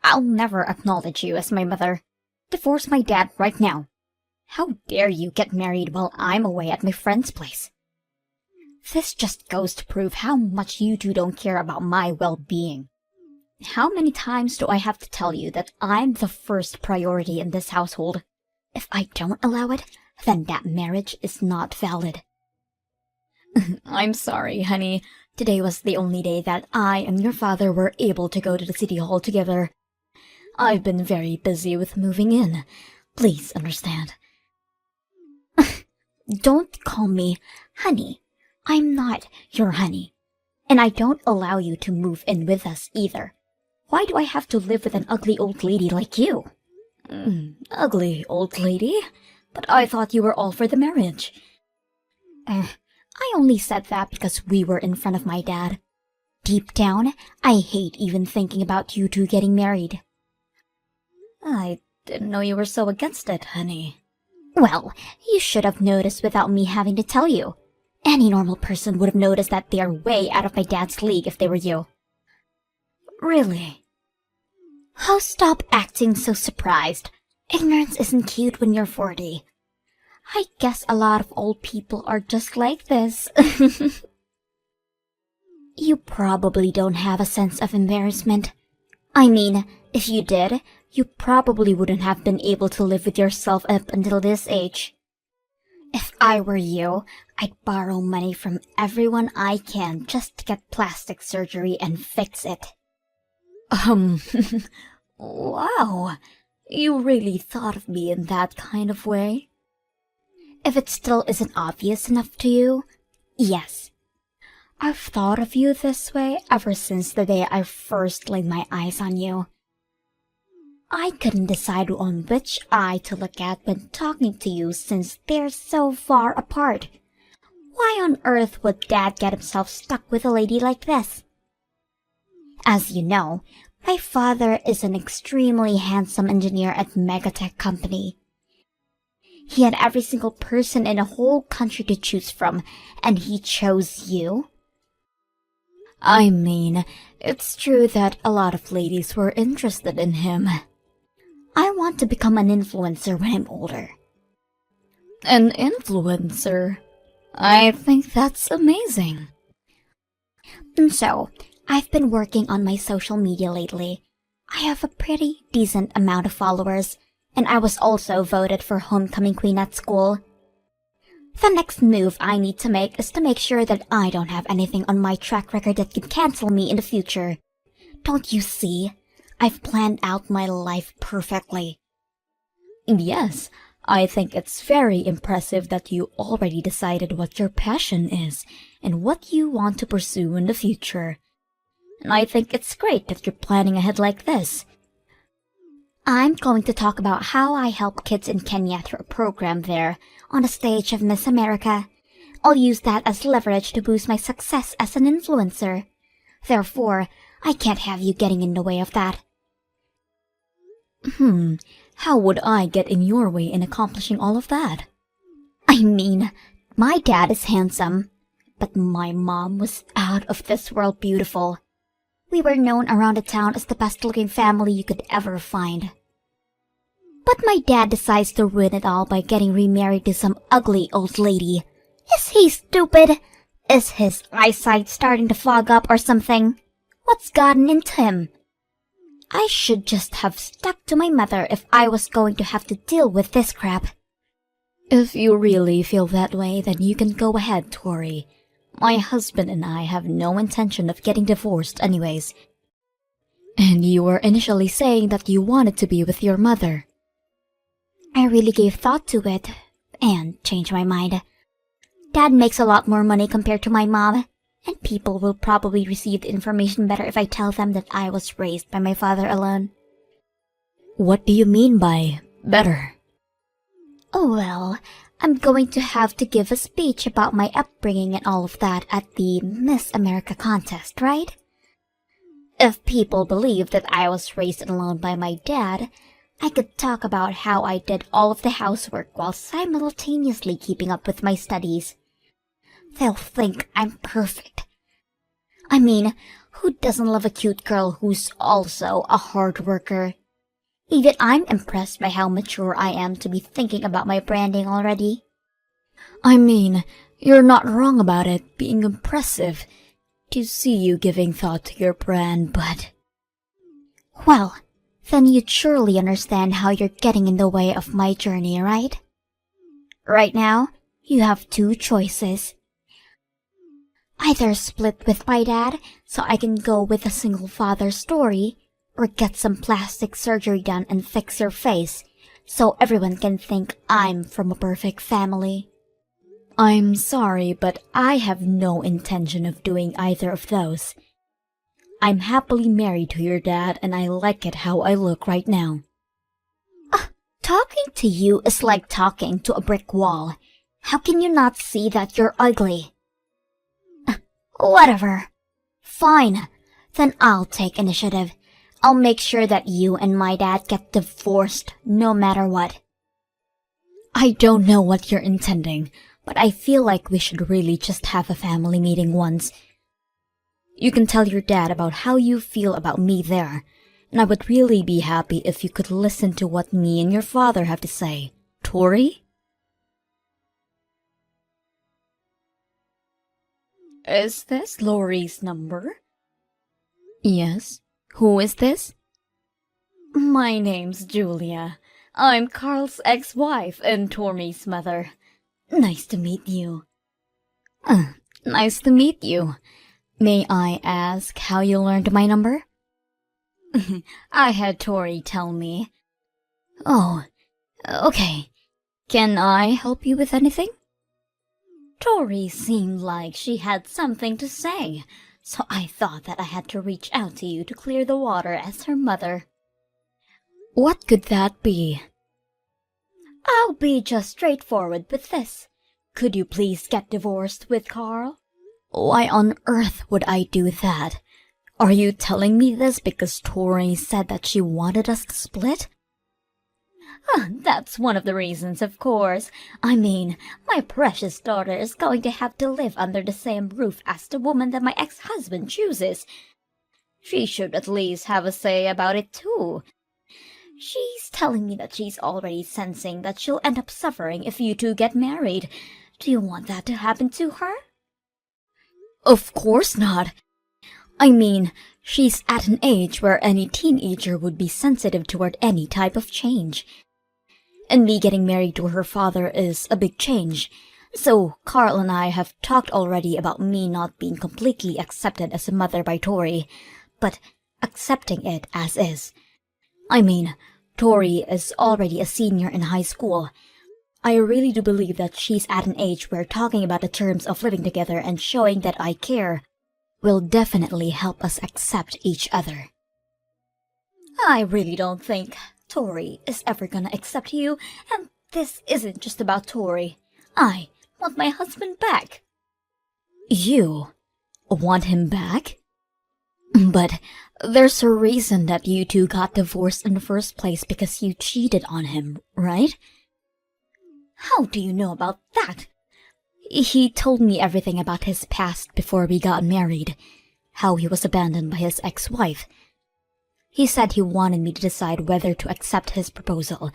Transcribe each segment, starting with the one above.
I'll never acknowledge you as my mother. Divorce my dad right now. How dare you get married while I'm away at my friend's place? This just goes to prove how much you two don't care about my well-being. How many times do I have to tell you that I'm the first priority in this household? If I don't allow it, then that marriage is not valid. I'm sorry, honey. Today was the only day that I and your father were able to go to the city hall together. I've been very busy with moving in. Please understand. Don't call me honey. I'm not your honey. And I don't allow you to move in with us either. Why do I have to live with an ugly old lady like you? Ugly old lady? But I thought you were all for the marriage. I only said that because we were in front of my dad. Deep down, I hate even thinking about you two getting married. I didn't know you were so against it, honey. Well, you should have noticed without me having to tell you. Any normal person would have noticed that they are way out of my dad's league if they were you. Really? Oh, stop acting so surprised. Ignorance isn't cute when you're 40. I guess a lot of old people are just like this. You probably don't have a sense of embarrassment. I mean, if you did, you probably wouldn't have been able to live with yourself up until this age. If I were you, I'd borrow money from everyone I can just to get plastic surgery and fix it. Wow. You really thought of me in that kind of way? If it still isn't obvious enough to you, yes. I've thought of you this way ever since the day I first laid my eyes on you. I couldn't decide on which eye to look at when talking to you since they're so far apart. Why on earth would Dad get himself stuck with a lady like this? As you know, my father is an extremely handsome engineer at Megatech Company. He had every single person in the whole country to choose from, and he chose you? I mean, it's true that a lot of ladies were interested in him. I want to become an influencer when I'm older. An influencer? I think that's amazing. So, I've been working on my social media lately. I have a pretty decent amount of followers, and I was also voted for homecoming queen at school. The next move I need to make is to make sure that I don't have anything on my track record that could cancel me in the future. Don't you see? I've planned out my life perfectly. Yes, I think it's very impressive that you already decided what your passion is and what you want to pursue in the future. And I think it's great that you're planning ahead like this. I'm going to talk about how I help kids in Kenya through a program there on the stage of Miss America. I'll use that as leverage to boost my success as an influencer. Therefore, I can't have you getting in the way of that. How would I get in your way in accomplishing all of that? I mean, my dad is handsome, but my mom was out of this world beautiful. We were known around the town as the best-looking family you could ever find. But my dad decides to ruin it all by getting remarried to some ugly old lady. Is he stupid? Is his eyesight starting to fog up or something? What's gotten into him? I should just have stuck to my mother if I was going to have to deal with this crap. If you really feel that way, then you can go ahead, Tori. My husband and I have no intention of getting divorced anyways. And you were initially saying that you wanted to be with your mother. I really gave thought to it, and changed my mind. Dad makes a lot more money compared to my mom, and people will probably receive the information better if I tell them that I was raised by my father alone. What do you mean by better? Oh well, I'm going to have to give a speech about my upbringing and all of that at the Miss America contest, right? If people believe that I was raised alone by my dad, I could talk about how I did all of the housework while simultaneously keeping up with my studies. They'll think I'm perfect. I mean, Who doesn't love a cute girl who's also a hard worker? Even I'm impressed by how mature I am to be thinking about my branding already. I mean, you're not wrong about it being impressive to see you giving thought to your brand, but... Well, then you'd surely understand how you're getting in the way of my journey, right? Right now, you have two choices. Either split with my dad so I can go with a single father story, or get some plastic surgery done and fix your face so everyone can think I'm from a perfect family. I'm sorry, but I have no intention of doing either of those. I'm happily married to your dad and I like it how I look right now. Talking to you is like talking to a brick wall. How can you not see that you're ugly? Whatever. Fine. Then I'll take initiative. I'll make sure that you and my dad get divorced no matter what. I don't know what you're intending, but I feel like we should really just have a family meeting once. You can tell your dad about how you feel about me there, and I would really be happy if you could listen to what me and your father have to say. Tori? Is this Lori's number? Yes. Who is this? My name's Julia. I'm Carl's ex-wife and Tori's mother. Nice to meet you. Nice to meet you. May I ask how you learned my number? I had Tori tell me. Oh, okay. Can I help you with anything? Tori seemed like she had something to say, so I thought that I had to reach out to you to clear the water as her mother. What could that be? I'll be just straightforward with this. Could you please get divorced with Carl? Why on earth would I do that? Are you telling me this because Tori said that she wanted us to split? That's one of the reasons, of course. I mean, my precious daughter is going to have to live under the same roof as the woman that my ex-husband chooses. She should at least have a say about it, too. She's telling me that she's already sensing that she'll end up suffering if you two get married. Do you want that to happen to her? Of course not. I mean, she's at an age where any teenager would be sensitive toward any type of change. And me getting married to her father is a big change. So Carl and I have talked already about me not being completely accepted as a mother by Tori, but accepting it as is. I mean, Tori is already a senior in high school. I really do believe that she's at an age where talking about the terms of living together and showing that I care will definitely help us accept each other. I really don't think Tori is ever gonna accept you, and this isn't just about Tori. I want my husband back. You want him back? But there's a reason that you two got divorced in the first place because you cheated on him, right? How do you know about that? He told me everything about his past before we got married, how he was abandoned by his ex-wife. He said he wanted me to decide whether to accept his proposal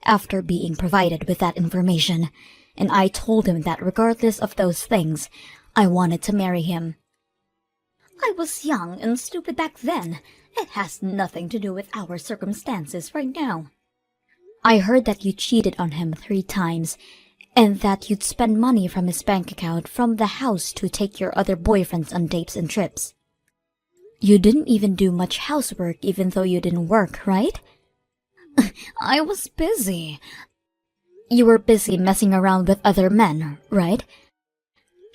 after being provided with that information, and I told him that regardless of those things, I wanted to marry him. I was young and stupid back then. It has nothing to do with our circumstances right now. I heard that you cheated on him 3 times, and that you'd spend money from his bank account from the house to take your other boyfriends on dates and trips. You didn't even do much housework even though you didn't work, right? I was busy. You were busy messing around with other men, right?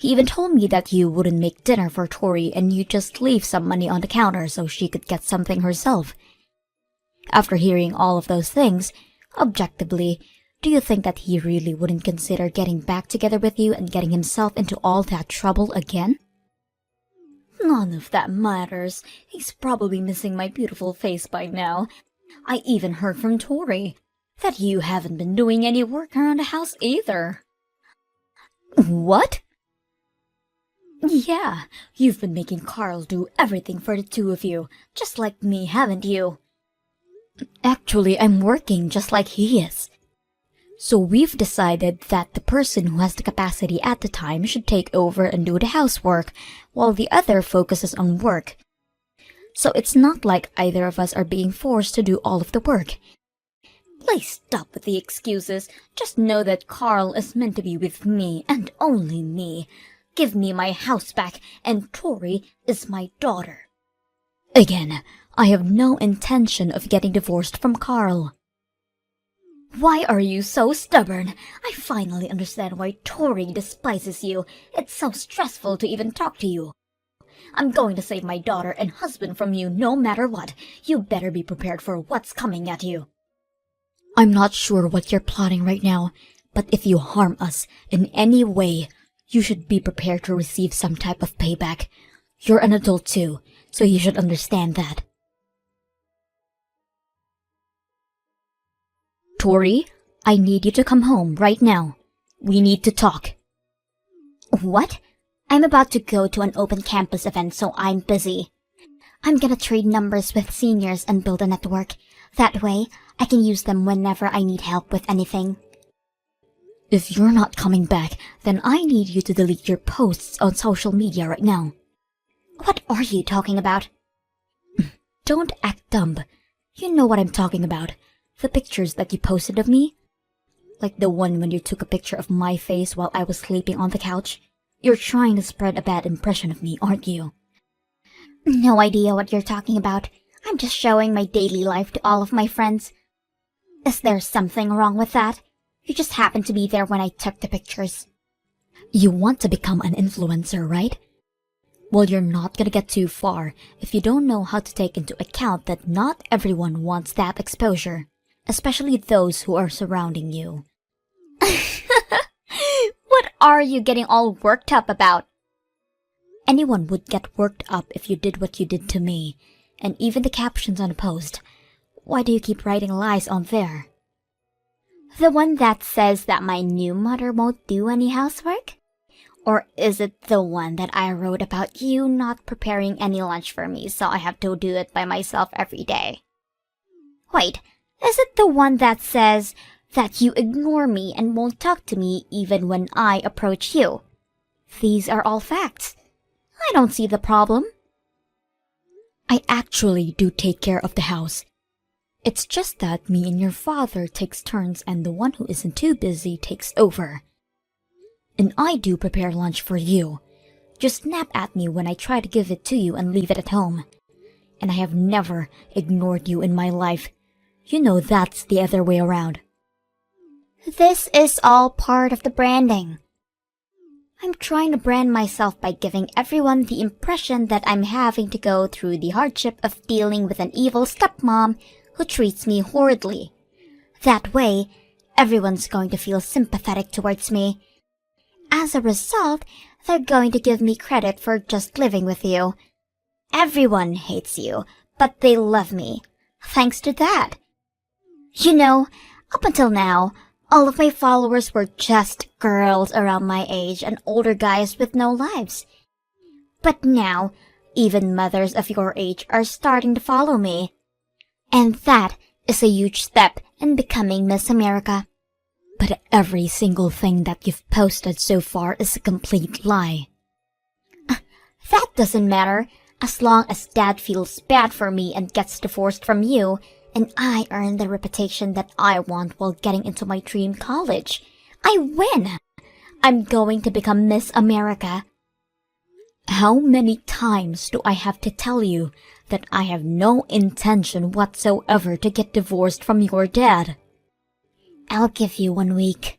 He even told me that you wouldn't make dinner for Tori and you'd just leave some money on the counter so she could get something herself. After hearing all of those things, objectively, do you think that he really wouldn't consider getting back together with you and getting himself into all that trouble again? None of that matters. He's probably missing my beautiful face by now. I even heard from Tori that you haven't been doing any work around the house either. What? Yeah, you've been making Carl do everything for the two of you, just like me, haven't you? Actually, I'm working just like he is. So we've decided that the person who has the capacity at the time should take over and do the housework, while the other focuses on work. So it's not like either of us are being forced to do all of the work. Please stop with the excuses. Just know that Carl is meant to be with me and only me. Give me my house back, and Tori is my daughter. Again, I have no intention of getting divorced from Carl. Why are you so stubborn? I finally understand why Tori despises you. It's so stressful to even talk to you. I'm going to save my daughter and husband from you no matter what. You better be prepared for what's coming at you. I'm not sure what you're plotting right now, but if you harm us in any way, you should be prepared to receive some type of payback. You're an adult too, so you should understand that. Tori, I need you to come home right now. We need to talk. What? I'm about to go to an open campus event, so I'm busy. I'm gonna trade numbers with seniors and build a network. That way, I can use them whenever I need help with anything. If you're not coming back, then I need you to delete your posts on social media right now. What are you talking about? Don't act dumb. You know what I'm talking about. The pictures that you posted of me? Like the one when you took a picture of my face while I was sleeping on the couch? You're trying to spread a bad impression of me, aren't you? No idea what you're talking about. I'm just showing my daily life to all of my friends. Is there something wrong with that? You just happened to be there when I took the pictures. You want to become an influencer, right? Well, you're not gonna get too far if you don't know how to take into account that not everyone wants that exposure, especially those who are surrounding you. What are you getting all worked up about? Anyone would get worked up if you did what you did to me, and even the captions on a post. Why do you keep writing lies on there? The one that says that my new mother won't do any housework? Or is it the one that I wrote about you not preparing any lunch for me, so I have to do it by myself every day? Wait, is it the one that says that you ignore me and won't talk to me even when I approach you? These are all facts. I don't see the problem. I actually do take care of the house. It's just that me and your father takes turns and the one who isn't too busy takes over. And I do prepare lunch for you. Just snap at me when I try to give it to you and leave it at home. And I have never ignored you in my life. You know that's the other way around. This is all part of the branding. I'm trying to brand myself by giving everyone the impression that I'm having to go through the hardship of dealing with an evil stepmom who treats me horridly. That way, everyone's going to feel sympathetic towards me. As a result, they're going to give me credit for just living with you. Everyone hates you, but they love me. Thanks to that. You know, up until now, all of my followers were just girls around my age and older guys with no lives. But now, even mothers of your age are starting to follow me. And that is a huge step in becoming Miss America. But every single thing that you've posted so far is a complete lie. That doesn't matter, as long as Dad feels bad for me and gets divorced from you, and I earn the reputation that I want while getting into my dream college. I win! I'm going to become Miss America. How many times do I have to tell you that I have no intention whatsoever to get divorced from your dad? I'll give you 1 week.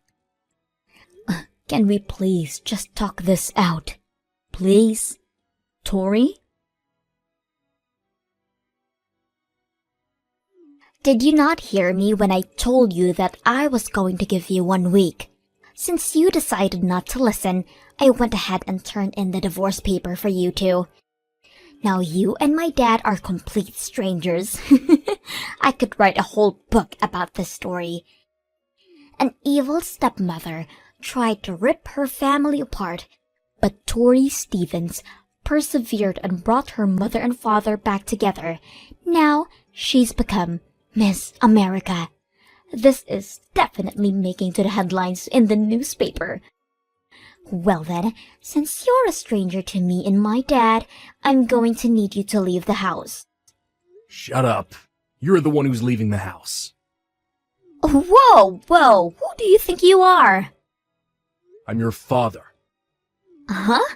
Can we please just talk this out? Please? Tori? Did you not hear me when I told you that I was going to give you 1 week? Since you decided not to listen, I went ahead and turned in the divorce paper for you two. Now you and my dad are complete strangers. I could write a whole book about this story. An evil stepmother tried to rip her family apart, But Tori Stevens persevered and brought her mother and father back together. Now she's become Miss America. This is definitely making to the headlines in the newspaper. Well then, since you're a stranger to me and my dad, I'm going to need you to leave the house. Shut up. You're the one who's leaving the house. Whoa, who do you think you are? I'm your father. Huh?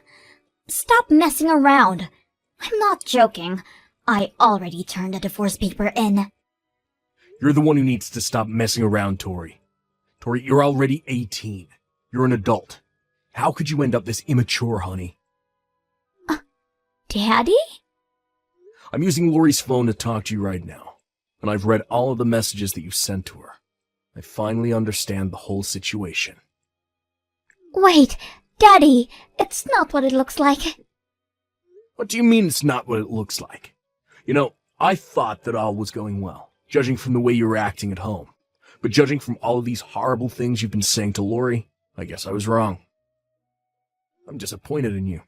Stop messing around. I'm not joking. I already turned the divorce paper in. You're the one who needs to stop messing around, Tori. Tori, you're already 18. You're an adult. How could you end up this immature, honey? Daddy? I'm using Lori's phone to talk to you right now, and I've read all of the messages that you sent to her. I finally understand the whole situation. Wait, Daddy, it's not what it looks like. What do you mean it's not what it looks like? You know, I thought that all was going well, judging from the way you were acting at home. But judging from all of these horrible things you've been saying to Lori, I guess I was wrong. I'm disappointed in you,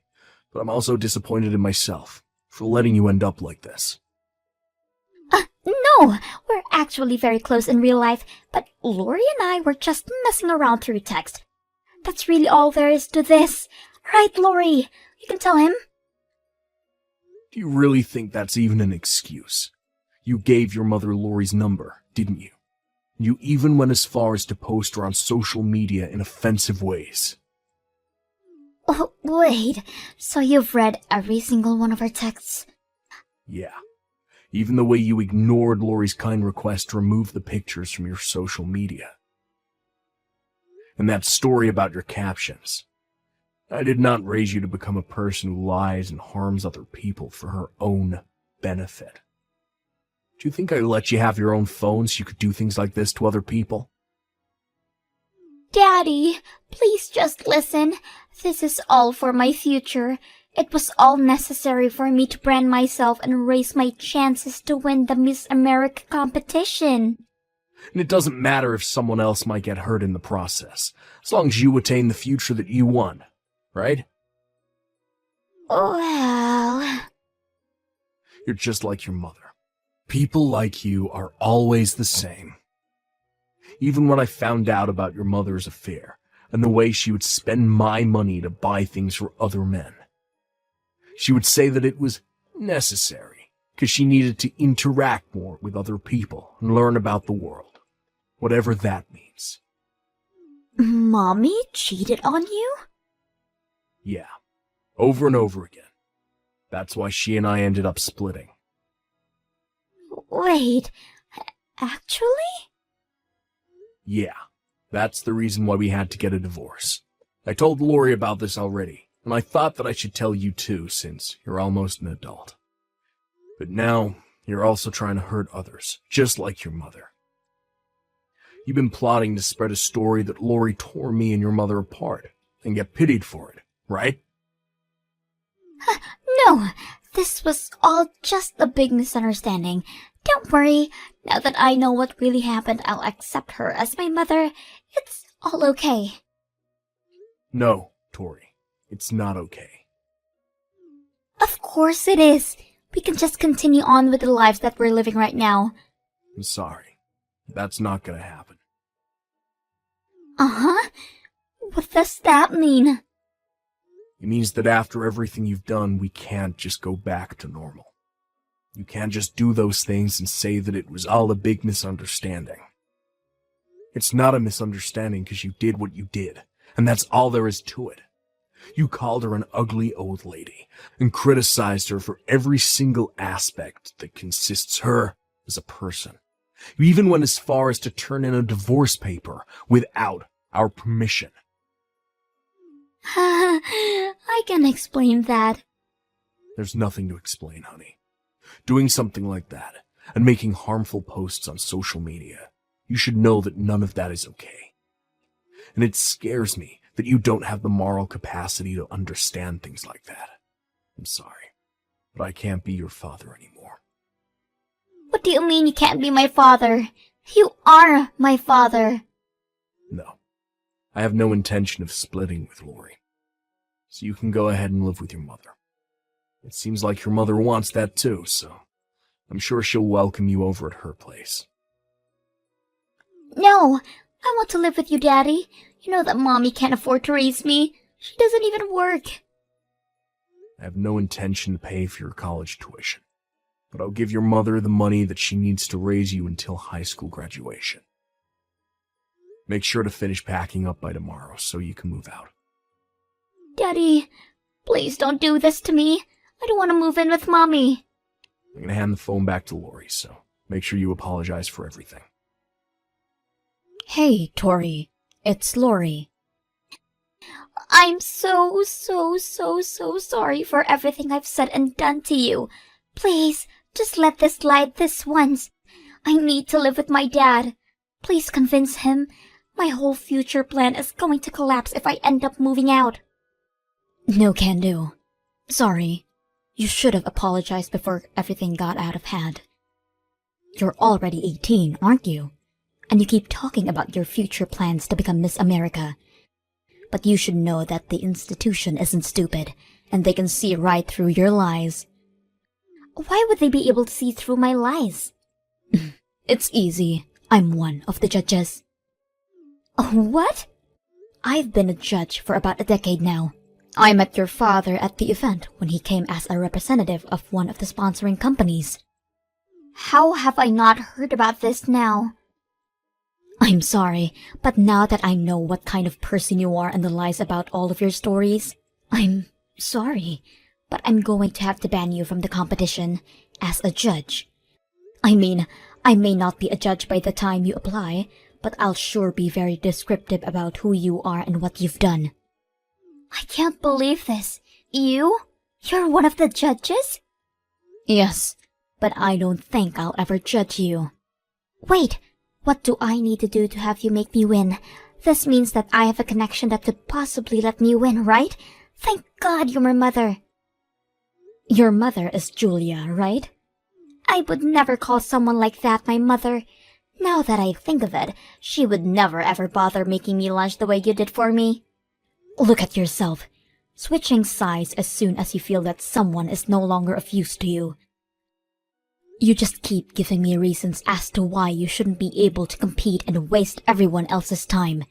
but I'm also disappointed in myself for letting you end up like this. No, we're actually very close in real life, but Lori and I were just messing around through text. That's really all there is to this. Right, Lori? You can tell him. Do you really think that's even an excuse? You gave your mother Lori's number, didn't you? You even went as far as to post her on social media in offensive ways. Oh, wait, so you've read every single one of our texts? Yeah. Even the way you ignored Lori's kind request to remove the pictures from your social media. And that story about your captions. I did not raise you to become a person who lies and harms other people for her own benefit. Do you think I let you have your own phone so you could do things like this to other people? Daddy, please just listen. This is all for my future. It was all necessary for me to brand myself and raise my chances to win the Miss America competition. And it doesn't matter if someone else might get hurt in the process, as long as you attain the future that you want, right? Well... You're just like your mother. People like you are always the same. Even when I found out about your mother's affair, and the way she would spend my money to buy things for other men, she would say that it was necessary, because she needed to interact more with other people and learn about the world, whatever that means. Mommy cheated on you? Yeah, over and over again. That's why she and I ended up splitting. Wait, actually? Yeah, that's the reason why we had to get a divorce. I told Lori about this already, and I thought that I should tell you too, since you're almost an adult. But now, you're also trying to hurt others, just like your mother. You've been plotting to spread a story that Lori tore me and your mother apart, and get pitied for it, right? No, this was all just a big misunderstanding. Don't worry, now that I know what really happened, I'll accept her as my mother. It's all okay. No, Tori, it's not okay. Of course it is. We can just continue on with the lives that we're living right now. I'm sorry. That's not gonna happen. Uh-huh? What does that mean? It means that after everything you've done, we can't just go back to normal. You can't just do those things and say that it was all a big misunderstanding. It's not a misunderstanding because you did what you did, and that's all there is to it. You called her an ugly old lady and criticized her for every single aspect that consists her as a person. You even went as far as to turn in a divorce paper without our permission. I can explain that. There's nothing to explain, honey. Doing something like that and making harmful posts on social media, you should know that none of that is okay. And it scares me that you don't have the moral capacity to understand things like that. I'm sorry, but I can't be your father anymore. What do you mean you can't be my father? You are my father. No, I have no intention of splitting with Lori. so you can go ahead and live with your mother. It seems like your mother wants that too, so I'm sure she'll welcome you over at her place. No, I want to live with you, Daddy. You know that Mommy can't afford to raise me. She doesn't even work. I have no intention to pay for your college tuition, but I'll give your mother the money that she needs to raise you until high school graduation. Make sure to finish packing up by tomorrow so you can move out. Daddy, please don't do this to me. I don't want to move in with Mommy. I'm going to hand the phone back to Lori, so make sure you apologize for everything. Hey, Tori. It's Lori. I'm so sorry for everything I've said and done to you. Please, just let this slide this once. I need to live with my dad. Please convince him. My whole future plan is going to collapse if I end up moving out. No can do. Sorry. You should have apologized before everything got out of hand. You're already 18, aren't you? And you keep talking about your future plans to become Miss America. But you should know that the institution isn't stupid, and they can see right through your lies. Why would they be able to see through my lies? It's easy. I'm one of the judges. What? I've been a judge for about a decade now. I met your father at the event when he came as a representative of one of the sponsoring companies. How have I not heard about this now? I'm sorry, but now that I know what kind of person you are and the lies about all of your stories, I'm sorry, but I'm going to have to ban you from the competition as a judge. I mean, I may not be a judge by the time you apply, but I'll sure be very descriptive about who you are and what you've done. I can't believe this. You're one of the judges? Yes, but I don't think I'll ever judge you. Wait, what do I need to do to have you make me win? This means that I have a connection that could possibly let me win, right? Thank God you're my mother. Your mother is Julia, right? I would never call someone like that my mother. Now that I think of it, she would never ever bother making me lunch the way you did for me. Look at yourself, switching sides as soon as you feel that someone is no longer of use to you. You just keep giving me reasons as to why you shouldn't be able to compete and waste everyone else's time.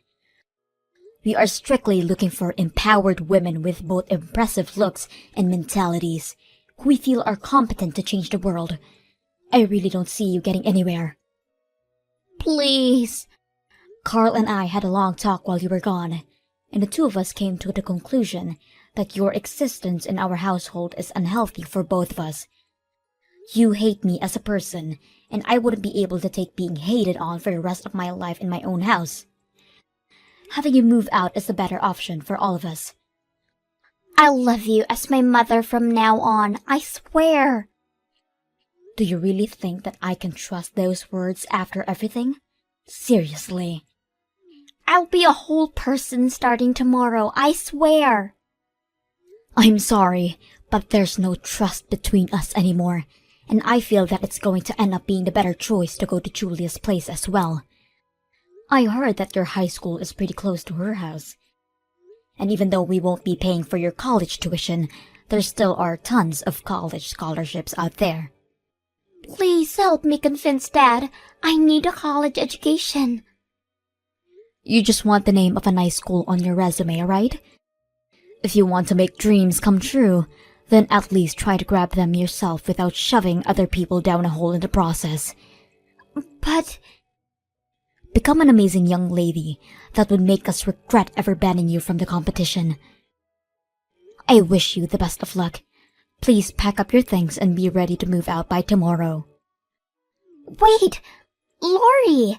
We are strictly looking for empowered women with both impressive looks and mentalities, who we feel are competent to change the world. I really don't see you getting anywhere. Please. Carl and I had a long talk while you were gone, and the two of us came to the conclusion that your existence in our household is unhealthy for both of us. You hate me as a person, and I wouldn't be able to take being hated on for the rest of my life in my own house. Having you move out is the better option for all of us. I'll love you as my mother from now on, I swear. Do you really think that I can trust those words after everything? Seriously. I'll be a whole person starting tomorrow, I swear. I'm sorry, but there's no trust between us anymore, and I feel that it's going to end up being the better choice to go to Julia's place as well. I heard that your high school is pretty close to her house. And even though we won't be paying for your college tuition, there still are tons of college scholarships out there. Please help me convince Dad. I need a college education. You just want the name of a nice school on your resume, right? If you want to make dreams come true, then at least try to grab them yourself without shoving other people down a hole in the process. But... Become an amazing young lady that would make us regret ever banning you from the competition. I wish you the best of luck. Please pack up your things and be ready to move out by tomorrow. Wait! Lori!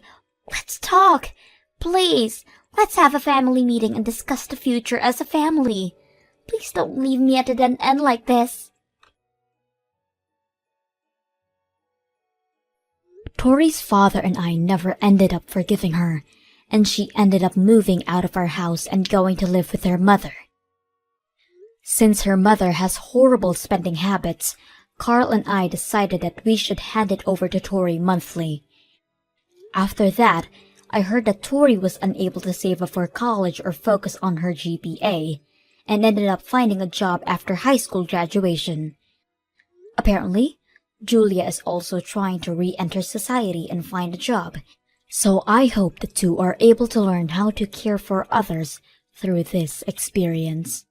Let's talk! Please, let's have a family meeting and discuss the future as a family. Please don't leave me at a dead end like this. Tori's father and I never ended up forgiving her, and she ended up moving out of our house and going to live with her mother. Since her mother has horrible spending habits, Carl and I decided that we should hand it over to Tori monthly. After that, I heard that Tori was unable to save up for college or focus on her GPA, and ended up finding a job after high school graduation. Apparently, Julia is also trying to re-enter society and find a job, so I hope the two are able to learn how to care for others through this experience.